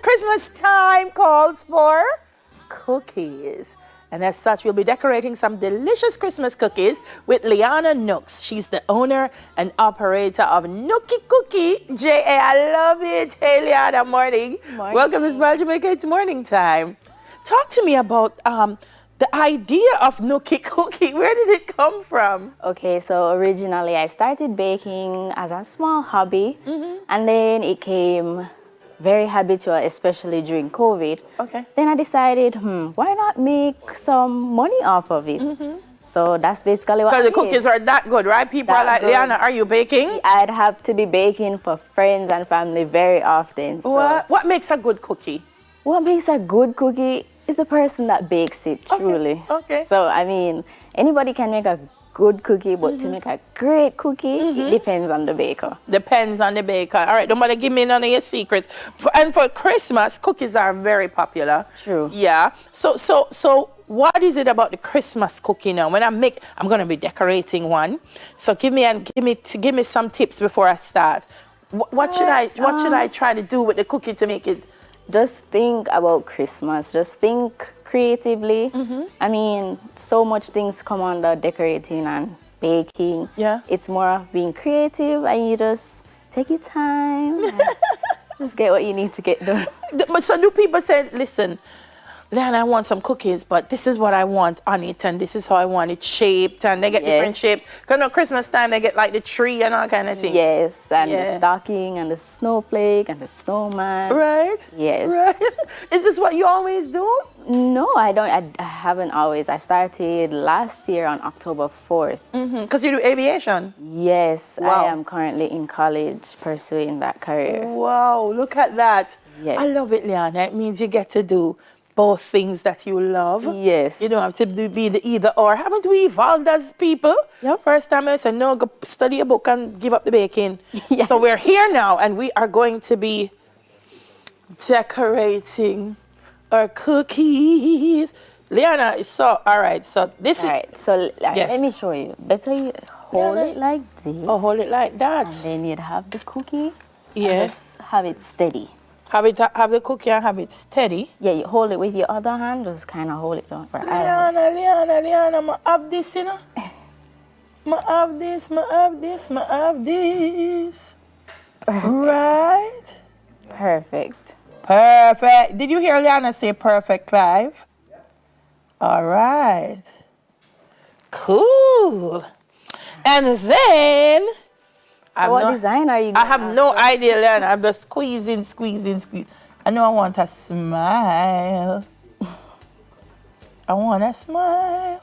Christmas time calls for cookies. And as such, we'll be decorating some delicious Christmas cookies with Liana Nooks. She's the owner and operator of Nookie Cookie J.A. I love it. Hey, Liana, morning. Welcome to Smile Jamaica. It's morning time. Talk to me about the idea of Nookie Cookie. Where did it come from? Okay, so originally I started baking as a small hobby, and then it came very habitual, especially during COVID. Okay. Then I decided, why not make some money off of it? So that's basically what I did. Because the cookies are that good, right? People are like, good. Liana, are you baking? I'd have to be baking for friends and family very often. So. What makes a good cookie? What makes a good cookie is the person that bakes it, truly. Okay. So, I mean, anybody can make a good cookie, but to make a great cookie, it depends on the baker. Depends on the baker. All right, don't bother give me none of your secrets. And for Christmas, cookies are very popular. True. Yeah. So what is it about the Christmas cookie now? When I'm gonna be decorating one. So give me some tips before I start. What should I try to do with the cookie to make it? Just think about Christmas. Just think creatively. I mean, so much things come under decorating and baking. Yeah. It's more of being creative, and you just take your time and just get what you need to get done. But so do people say, listen, Liana, I want some cookies, but this is what I want on it, and this is how I want it shaped, and they get different shapes. Because Christmas time, they get like the tree and all kind of things. Yes, and the stocking, and the snowflake, and the snowman. Right? Yes. Right. Is this what you always do? No, I don't. I haven't always. I started last year on October 4th. Because you do aviation? Yes, wow. I am currently in college pursuing that career. Wow, look at that. Yes. I love it, Liana. It means you get to do both things that you love. Yes. You don't have to be the either or. Haven't we evolved as people? Yep. First time I said, no, go study a book and give up the baking. Yes. So we're here now, and we are going to be decorating our cookies. Liana, all right, so this is... All right, so let me show you. Better you hold it like this. Oh, hold it like that. And then you'd have the cookie. Yes. And have it steady. Have the cookie and have it steady. Yeah, you hold it with your other hand, just kind of hold it down. Liana, I have this, you know. I have this. Right? Perfect. Perfect. Did you hear Liana say perfect, Clive? All right. Cool. And then... So what design are you going I have no idea, Liana. I'm just squeezing. I know I want a smile. I want a smile.